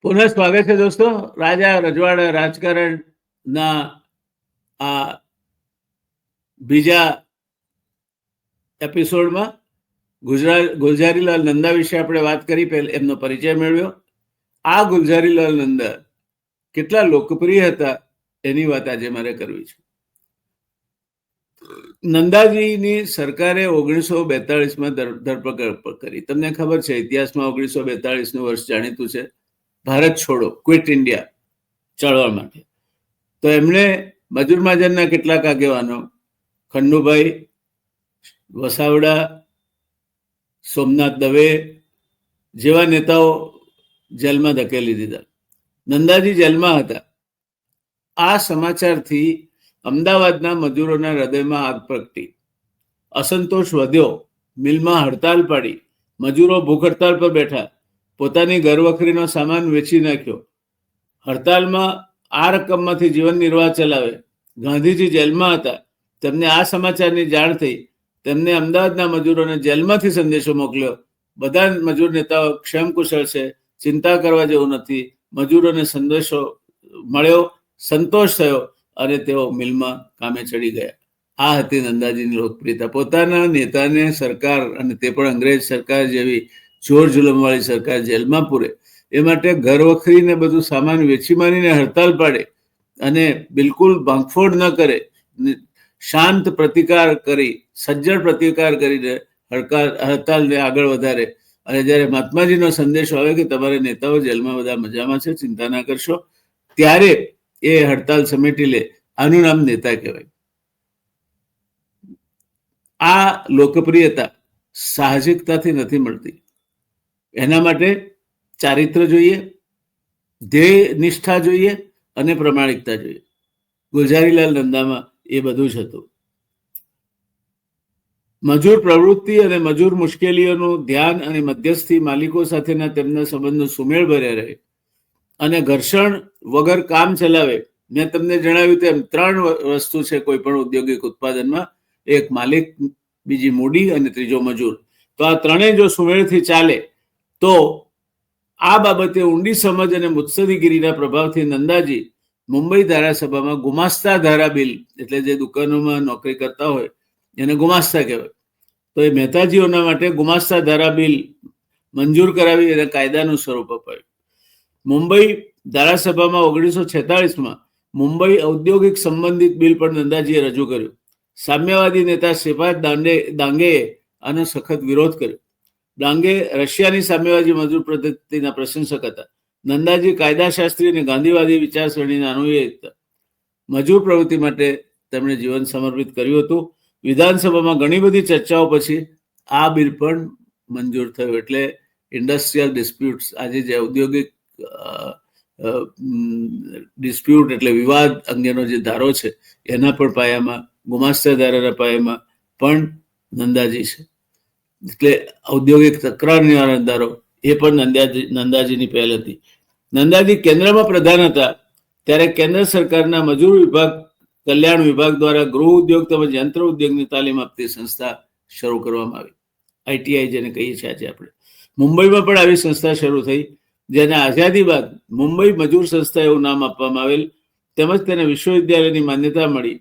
પુનઃ સ્વાગત છે દોસ્તો. રાજા રજવાડા રાજકારણના આ બીજા એપિસોડમાં ગુલઝારીલાલ નંદા વિશે આપણે વાત કરી, પહેલા એમનો પરિચય મેળવ્યો. આ ગુલઝારીલાલ નંદા કેટલા લોકપ્રિય હતા એની વાત આજે મારે કરવી છે. નંદાજીની સરકારે 1942માં ધરપકડ કરી. તમને ખબર છે, ઇતિહાસમાં 1942નું વર્ષ જાણીતું છે, ભારત છોડો, ક્વિટ ઇન્ડિયા ચળવળ માટે. તો એમણે મજૂર મહાજનના કેટલાક આગેવાનો, ખંડુભાઈ વસાવડા, સોમનાથ દવે જેવા નેતાઓ જેલમાં ધકેલી દીધા. નંદાજી જેલમાં હતા. આ સમાચારથી અમદાવાદના મજૂરોના હૃદયમાં આગ પ્રગટી. અસંતોષ વધ્યો. મિલમાં હડતાલ પાડી. મજૂરો ભૂખ હડતાલ પર બેઠા. પોતાની ઘરવખરીનો સામાન વેચી નાખ્યો. હડતાલમાં આ રકમમાંથી જીવન નિર્વાહ ચલાવે. ગાંધીજી જેલમાં હતા. તેમને આ સમાચારની જાણ થઈ. તેમને અમદાવાદના મજૂરોને જેલમાંથી સંદેશો મોકલ્યો. બધા મજૂર નેતાઓ ક્ષેમકુશળ છે, ચિંતા કરવા જેવું નથી. મજૂરોને સંદેશો મળ્યો, સંતોષ થયો અને તેઓ મિલમાં કામે ચડી ગયા. આ હતી નંદાજીની લોકપ્રિયતા. પોતાના નેતાને સરકાર, અને તે પણ અંગ્રેજ સરકાર જેવી જોર જુલમવાળી સરકાર, જેલમાં પૂરે એ માટે ઘરવખરીને બધું સામાન વેચી મારીને હડતાલ પાડે અને બિલકુલ ભાંગફોડ ન કરે, શાંત પ્રતિકાર કરી, સજ્જડ પ્રતિકાર કરીને હડતાલને આગળ વધારે. અને જ્યારે મહાત્માજીનો સંદેશો આવે કે તમારે નેતાઓ જેલમાં બધા મજામાં છે, ચિંતા ના કરશો, ત્યારે એ હડતાલ સમેટી લે. આનું નામ નેતા કહેવાય. આ લોકપ્રિયતા સાહજિકતાથી નથી મળતી. એના માટે ચારિત્ર જોઈએ, ધ્યેય નિષ્ઠા જોઈએ અને પ્રમાણિકતા જોઈએ. ગુલઝારીલાલ નંદામાં એ બધું જ હતું. મજૂર પ્રવૃત્તિ અને મજૂર મુશ્કેલીઓનું ધ્યાન અને મધ્યસ્થી માલિકો સાથેના તેમના સંબંધો સુમેળભર્યા રહે અને ઘર્ષણ વગર કામ ચલાવે. મેં તમને જણાવ્યું તેમ 3 વસ્તુ છે કોઈ પણ ઔદ્યોગિક ઉત્પાદનમાં: એક માલિક, બીજી મૂડી અને ત્રીજો મજૂર. તો આ ત્રણેય જો સુમેળથી ચાલે તો આ બાબતે ઊંડી સમજ અને મુત્સદીગીરીના પ્રભાવથી નંદાજી મુંબઈ ધારાસભામાં ગુમાસ્તા ધારા બિલ, એટલે જે દુકાનોમાં નોકરી કરતા હોય એને ગુમાસ્તા કહેવાય, તો એ મહેતાજીઓના માટે ગુમાસ્તા ધારા બિલ મંજૂર કરાવી એને કાયદાનું સ્વરૂપ અપાયું. મુંબઈ ધારાસભામાં 1946માં મુંબઈ ઔદ્યોગિક સંબંધિત બિલ પણ નંદાજીએ રજૂ કર્યું. સામ્યવાદી નેતા શ્રીપાદ દાંગેએ આનો સખત વિરોધ કર્યો. ડાંગે રશિયાની સામ્યવાદી મજૂર પદ્ધતિના પ્રશંસક હતા. નંદાજી કાયદાશાસ્ત્રી અને ગાંધીવાદી વિચારસરણીના અનુયાયી હતા. મજૂર પ્રવૃત્તિ માટે તેમણે જીવન સમર્પિત કર્યું હતું. વિધાનસભામાં ઘણી બધી ચર્ચાઓ પછી આ બિલ પણ મંજૂર થયું. એટલે ઇન્ડસ્ટ્રીયલ ડિસ્પ્યુટ્સ, આજે જે ઔદ્યોગિક ડિસ્પ્યુટ એટલે વિવાદ અંગેનો જે ધારો છે, એના પણ પાયામાં, ગુમાસ્તા ધારાના પાયામાં પણ નંદાજી છે. એટલે ઔદ્યોગિક તકરાર નિવારણ ધારો એ પણ નંદાજીની પહેલ હતી. નંદાજી કેન્દ્રમાં પ્રધાન હતા ત્યારે કેન્દ્ર સરકારના મજૂર વિભાગ, કલ્યાણ વિભાગ દ્વારા ગૃહ ઉદ્યોગ તેમજ યંત્ર ઉદ્યોગની તાલીમ આપતી સંસ્થા શરૂ કરવામાં આવી. ITI જેને કહીએ છીએ આજે આપણે. મુંબઈમાં પણ આવી સંસ્થા શરૂ થઈ, જેને આઝાદી બાદ મુંબઈ મજૂર સંસ્થા એવું નામ આપવામાં આવેલ, તેમજ તેને વિશ્વવિદ્યાલયની માન્યતા મળી.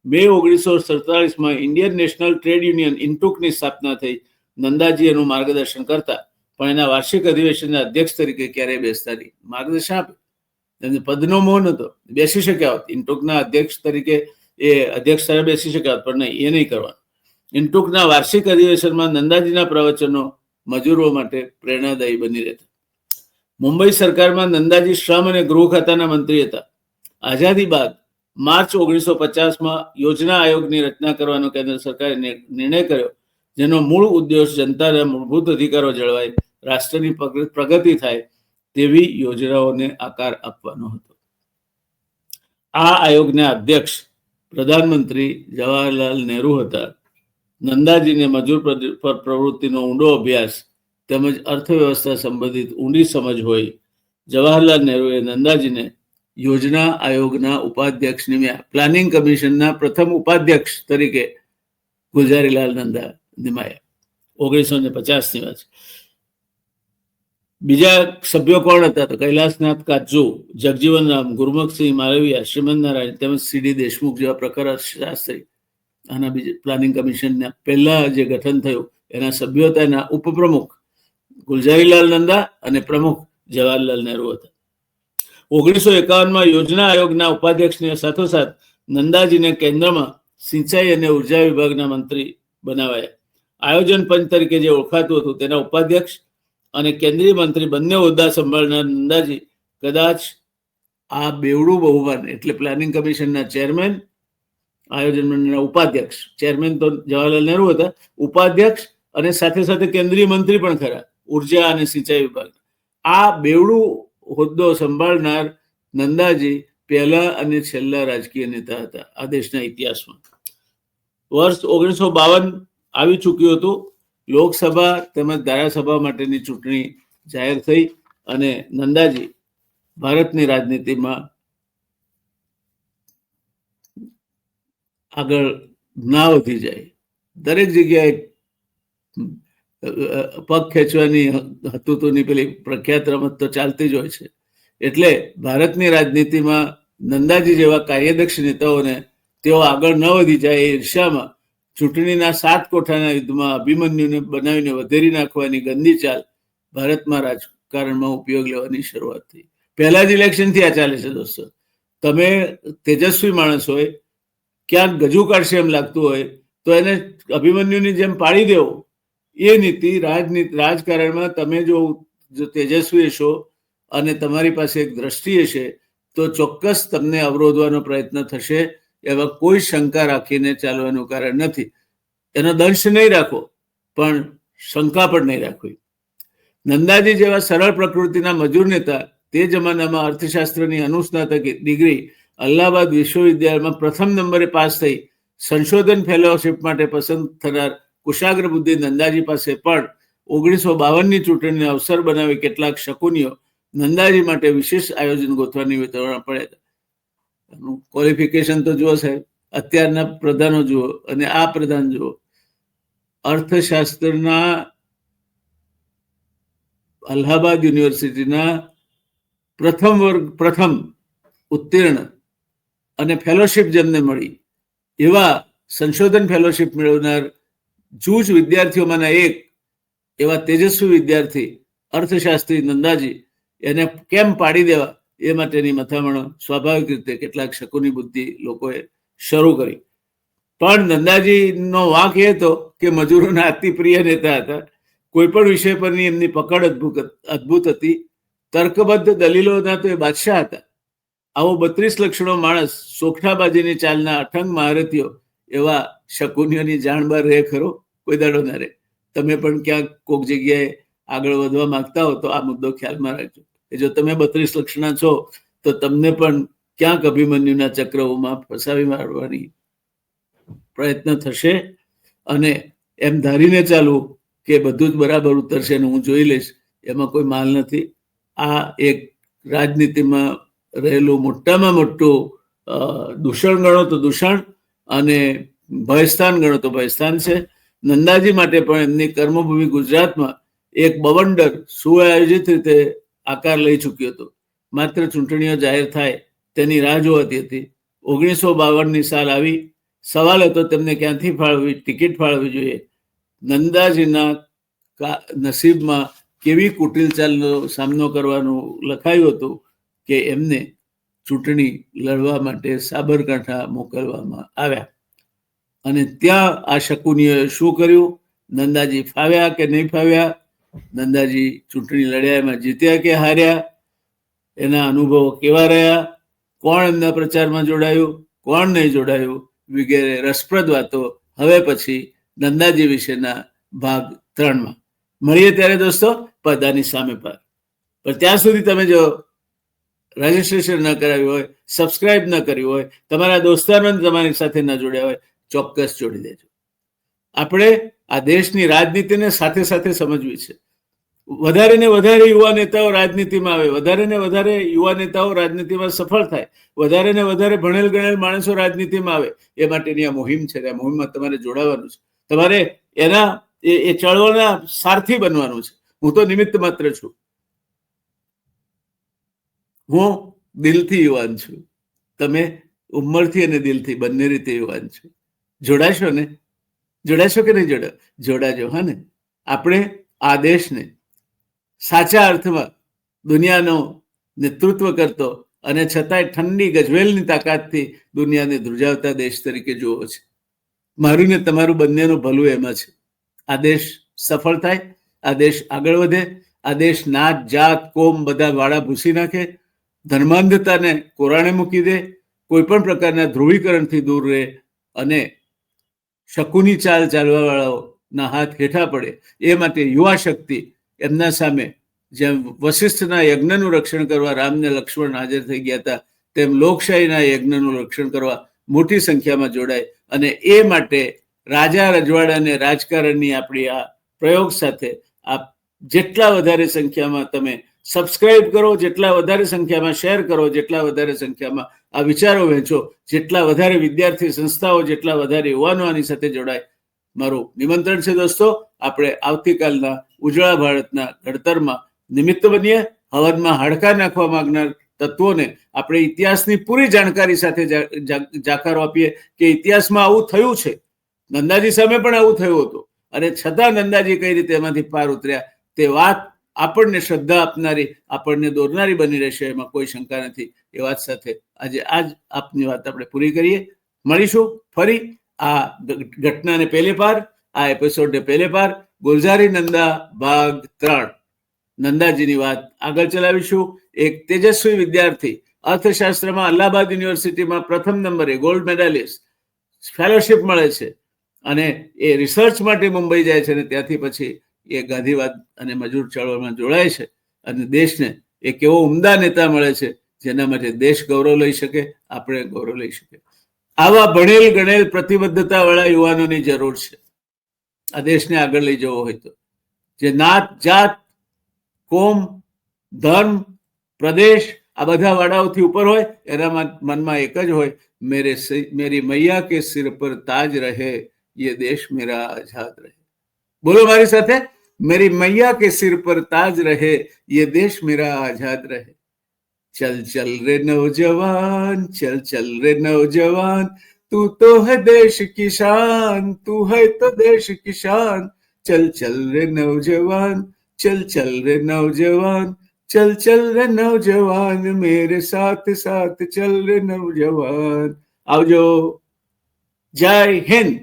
મે 1947માં ઇન્ડિયન નેશનલ ટ્રેડ યુનિયન ઇન્ટુકની સ્થાપના થઈ. નંદાજી એનું માર્ગદર્શન કરતા, પણ એના વાર્ષિક અધિવેશનના અધ્યક્ષ તરીકે ક્યારેય બેસતા નહીં. માર્ગદર્શન આપે, એમને પદનો મોહ નહોતો, બેસી શક્યા હોત ઇન્ટુકના અધ્યક્ષ તરીકે, એ અધ્યક્ષ તરીકે બેસી શક્યા હોત, પણ નહીં, એ નહીં કરવાનું. ઇન્ટુકના વાર્ષિક અધિવેશનમાં નંદાજીના પ્રવચનો મજૂરો માટે પ્રેરણાદાયી બની રહેતા. મુંબઈ સરકારમાં નંદાજી શ્રમ અને ગૃહ ખાતાના મંત્રી હતા. આઝાદી બાદ માર્ચ 1950માં યોજના આયોગની રચના કરવાનો કેન્દ્ર સરકારે નિર્ણય કર્યો, જેનો મૂળ ઉદ્દેશ જનતાના મૂળભૂત અધિકારો જળવાય, રાષ્ટ્રની પ્રગતિ થાય તેવી યોજનાઓને આકાર આપવાનો હતો. આ આયોગના અધ્યક્ષ પ્રધાનમંત્રી જવાહરલાલ નહેરુ હતા. નંદાજીને મજૂર પ્રવૃત્તિનો ઊંડો અભ્યાસ તેમજ અર્થવ્યવસ્થા સંબંધિત ઊંડી સમજ હોય. જવાહરલાલ નહેરુએ નંદાજીને યોજના આયોગના ઉપાધ્યક્ષ નિમ્યા. પ્લાનિંગ કમિશનના પ્રથમ ઉપાધ્યક્ષ તરીકે ગુલઝારીલાલ નંદા નિમાયા. 1950ની વાત. બીજા સભ્યો કોણ હતા? તો કૈલાસનાથ કાચુ, જગજીવન રામ, ગુરમુખસિંહ માલવિયા, શ્રીમંત નારાયણ તેમજ સીડી દેશમુખ જેવા પ્રખર શાસ્ત્રી આના બીજા પ્લાનિંગ કમિશનના પહેલા જે ગઠન થયું એના સભ્યો હતા. એના ઉપપ્રમુખ ગુલઝારીલાલ નંદા અને પ્રમુખ જવાહરલાલ નહેરુ હતા. 1951માં યોજના આયોગના ઉપાધ્યક્ષની સાથોસાથ નંદાજીને કેન્દ્રમાં સિંચાઈ અને ઉર્જા વિભાગના મંત્રી બનાવાયા. આયોજન પંચ તરીકે જે ઓળખાતું હતું તેના ઉપાધ્યક્ષ અને કેન્દ્રીય મંત્રી બંને હોદ્દા સંભાળનાર નંદાજી કદાચ આ બેવડું બહુમાન એટલે પ્લાનિંગ કમિશનના ચેરમેન, આયોજન મંડળના ઉપાધ્યક્ષ, ચેરમેન તો જવાહરલાલ નહેરુ હતા, ઉપાધ્યક્ષ અને સાથે સાથે કેન્દ્રીય મંત્રી પણ ખરા ઉર્જા અને સિંચાઈ વિભાગ. આ બેવડું હોદ્દો સંભાળનાર નંદાજી પહેલા અને છેલ્લા રાજકીય નેતા હતા આ દેશના ઇતિહાસમાં. વર્ષ 1952 આવી ચૂક્યું હતું. લોકસભા તેમજ ધારાસભા માટેની ચૂંટણી જાહેર થઈ અને નંદાજી ભારતની રાજનીતિમાં આગળ ના વધી જાય. દરેક જગ્યાએ પગ ખેંચવાની હતુતુની પેલી પ્રખ્યાત રમત તો ચાલતી જ હોય છે. એટલે ભારતની રાજનીતિમાં નંદાજી જેવા કાર્યદક્ષ નેતાઓને તેઓ આગળ ન વધી જાય એ ઈર્ષામાં ચૂંટણીના 7 કોઠાના યુદ્ધમાં અભિમન્યુને બનાવીને વધેરી નાખવાની ગંદી ચાલ ભારતમાં રાજકારણમાં ઉપયોગ લેવાની શરૂઆત થઈ. પહેલા જ ઇલેક્શનથી આ ચાલે છે દોસ્તો. તમે તેજસ્વી માણસ હોય, ક્યાંક ગજુ કાઢશે એમ લાગતું હોય તો એને અભિમન્યુની જેમ પાડી દેવો. એ નીતિ રાજકારણમાં તમે જો તેજસ્વી હશો અને તમારી પાસે એક દ્રષ્ટિ હશે તો ચોક્કસ તમને અવરોધવાનો પ્રયત્ન થશે. એવા કોઈ શંકા રાખીને ચાલવાનું કારણ નથી. એનો દંશ નહીં રાખો પણ શંકા પણ નહીં રાખવી. નંદાજી જેવા સરળ પ્રકૃતિના મજૂર નેતા તે જમાનામાં અર્થશાસ્ત્રની અનુસ્નાતક ડિગ્રી અલ્હાબાદ વિશ્વવિદ્યાલયમાં પ્રથમ નંબરે પાસ થઈ સંશોધન ફેલોશિપ માટે પસંદ થનાર કુશાગ્ર બુદ્ધિ નંદાજી પાસે પણ 1952ની ચૂંટણીને અવસર બનાવી કેટલાક શકુનીઓ નંદાજી માટે વિશેષ આયોજન ગોઠવાની વિતરણા પડ્યા હતા. ક્વોલિફિકેશન તો જુઓ સાહેબ, અત્યારના પ્રધાનો જુઓ અને આ પ્રધાન જુઓ. અર્થશાસ્ત્રના અલ્હાબાદ યુનિવર્સિટીના પ્રથમ ઉત્તીર્ણ અને ફેલોશિપ જેમને મળી એવા સંશોધન ફેલોશિપ મેળવનાર જૂજ વિદ્યાર્થીઓમાંના એક એવા તેજસ્વી વિદ્યાર્થી અર્થશાસ્ત્રી નંદાજી એને કેમ પાડી દેવા એ માટેની મથામણો સ્વાભાવિક રીતે કેટલાક શકુની બુદ્ધિ લોકોએ શરૂ કરી. પણ નંદાજીનો વાંક એ હતો કે મજૂરોના અતિ પ્રિય નેતા હતા. કોઈ પણ વિષય પરની એમની પકડ અદ્ભુત હતી. તર્કબદ્ધ દલીલોના તો એ બાદશાહ હતા. આવો 32 લક્ષણો માણસ, સોગઠાબાજીની ચાલના અઠંગ મહારથીઓ એવા શકુનીઓની જાણબાર રહે ખરો? કોઈ દાડો ના રહે. તમે પણ ક્યાંક કોઈક જગ્યાએ આગળ વધવા માંગતા હો તો આ મુદ્દો ખ્યાલમાં રાખજો. જો તમે 32 લક્ષણા છો તો તમને પણ ક્યાંક અભિમન્યુના ચક્રઓમાં ફસાવી મારવાની પ્રયત્ન થશે અને એમ ધારીને ચાલવું કે બધું જ બરાબર ઉતરશે અને હું જોઈ લઈશ, એમાં કોઈ માલ નથી. આ એક રાજનીતિમાં રહેલું મોટામાં મોટું દૂષણ ગણો તો દૂષણ અને ભયસ્થાન ગણો તો ભયસ્થાન છે. નંદાજી માટે પણ એમની કર્મભૂમિ ગુજરાતમાં એક બવંડર સુઆયોજિત રીતે આકાર લઈ ચૂક્યો હતો. માત્ર ચૂંટણીઓ જાહેર થાય તેની રાહ જોવાતી હતી. 1952ની સાલ આવી. સવાલ હતો તેમને ક્યાંથી ફાળવવી, ટિકિટ ફાળવવી જોઈએ. નંદાજીના નસીબમાં કેવી કુટિલ ચાલનો સામનો કરવાનું લખાયું હતું કે એમને ચૂંટણી લડવા માટે સાબરકાંઠા મોકલવામાં આવ્યા. અને ત્યાં આ શકુનીઓએ શું કર્યું? નંદાજી ફાવ્યા કે નહીં ફાવ્યા? નંદાજી ચૂંટણી લડ્યા, એમાં જીત્યા કે હાર્યા? એના અનુભવો કેવા રહ્યા? કોણ એમના પ્રચારમાં જોડાયું, કોણ નહીં જોડાયું વગેરે રસપ્રદ વાતો હવે પછી નંદાજી વિશેના ભાગ 3માં મળીએ ત્યારે દોસ્તો. પડદાની સામે પર. પણ ત્યાં સુધી તમે જો રજીસ્ટ્રેશન ન કરાવ્યું હોય, સબસ્ક્રાઇબ ન કર્યું હોય, તમારા દોસ્તારોને તમારી સાથે ન જોડ્યા હોય, ચોક્કસ જોડી દેજો. આપણે આ દેશની રાજનીતિને સાથે સાથે સમજવી છે. વધારે ને વધારે યુવા નેતાઓ રાજનીતિમાં આવે, વધારે ને વધારે યુવા નેતાઓ રાજનીતિમાં સફળ થાય, વધારે ને વધારે ભણેલ ગણેલ માણસો રાજનીતિમાં આવે, એ માટેની આ મુહિમ છે. આ મુહિમમાં તમારે જોડાવાનું છે. તમારે એના એ ચળવળના સારથી બનવાનું છે. હું તો નિમિત્ત માત્ર છું. હું દિલથી યુવાન છું, તમે ઉંમરથી અને દિલથી બંને રીતે યુવાન છો. જોડાશો ને? જોડાશો કે નહીં જોડાજો? હા ને? આપણે આ દેશને સાચા અર્થમાં દુનિયાનો નેતૃત્વ કરતો અને છતાંય ઠંડી ગજવેલની તાકાતથી દુનિયાને ધ્રુજાવતા દેશ તરીકે જોવો છે. મારું ને તમારું બંનેનું ભલું એમાં છે. આ દેશ સફળ થાય, આ દેશ આગળ વધે, આ દેશ નાત જાત કોમ બધા વાળા ભૂસી નાખે, ધર્માંધતાને કોરાણે મૂકી દે, કોઈ પણ પ્રકારના ધ્રુવીકરણથી દૂર રહે અને શકુની ચાલ ચાલવા વાળાઓના હાથ હેઠા પડે, એ માટે યુવા શક્તિ એમના સામે જેમ વશિષ્ઠના યજ્ઞનું રક્ષણ કરવા રામને લક્ષ્મણ હાજર થઈ ગયા હતા, તેમ લોકશાહીના યજ્ઞનું રક્ષણ કરવા મોટી સંખ્યામાં જોડાય. અને એ માટે રાજા રજવાડાને રાજકારણની આપણી આ પ્રયોગ સાથે આપ જેટલા વધારે સંખ્યામાં તમે સબસ્ક્રાઇબ કરો, જેટલા વધારે સંખ્યામાં શેર કરો, જેટલા વધારે સંખ્યામાં આ વિચારો વહેંચો, જેટલા વધારે વિદ્યાર્થી સંસ્થાઓ, જેટલા વધારે યુવાનો આની સાથે જોડાય, મારું નિમંત્રણ છે દોસ્તો, આપણે આવતીકાલના ઉજળા ભારતના ઘડતરમાં નિમિત્ત બનીએ. હવનમાં હાડકા નાખવા માંગનાર તત્વોને આપણે ઇતિહાસની પૂરી જાણકારી સાથે જાકારો આપીએ કે ઇતિહાસમાં આવું થયું છે, નંદાજી સામે પણ આવું થયું હતું, અને છતાં નંદાજી કઈ રીતે એમાંથી પાર ઉતર્યા, તે વાત આપણને શ્રદ્ધા આપનારી, આપણને દોરનારી બની રહેશે, એમાં કોઈ શંકા નથી. એ વાત સાથે આજે આજ આપની વાત આપણે પૂરી કરીએ. મળીશું ફરી આ ઘટનાને પહેલે પાર, આ એપિસોડને પહેલે પાર. ગુલઝારી નંદા ભાગ 3, નંદાજીની વાત આગળ ચલાવીશું. એક તેજસ્વી વિદ્યાર્થી, અર્થશાસ્ત્રમાં અલ્હાબાદ યુનિવર્સિટીમાં પ્રથમ નંબરે ગોલ્ડ મેડાલિસ્ટ, ફેલોશિપ મળે છે અને એ રિસર્ચ માટે મુંબઈ જાય છે, અને ત્યાંથી પછી એ ગાંધીવાદ અને મજૂર ચળવળમાં જોડાય છે, અને દેશને એક એવો ઉમદા નેતા મળે છે જેના માટે દેશ ગૌરવ લઈ શકે, આપણે ગૌરવ લઈ શકીએ. આવા ભણેલ ગણેલ પ્રતિબદ્ધતા વાળા યુવાનોની જરૂર છે આ દેશને આગળ લઈ જવો હોય તો. જે નાત જાત કોમ ધર્મ પ્રદેશ આ બધા વાળાઓથી ઉપર હોય, એના મનમાં એક જ હોય, મેરી મૈયા કે સિર પર તાજ રહે, ये देश मेरा आजाद रहे. बोलो मारी साथे, मेरी मैया के सिर पर ताज रहे, ये देश मेरा आजाद रहे. चल चल रे नौजवान, चल चल रे नौजवान, तू तो है देश की शान, तू है तो देश की शान. चल चल रे नौजवान, चल चल रे नौजवान, चल चल रे नौजवान, मेरे साथ साथ चल रे नौजवान. आवजो. जय हिंद.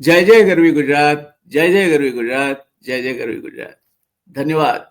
जय जय गरवी गुजरात, जय जय गरवी गुजरात, जय जय गरवी गुजरात. धन्यवाद.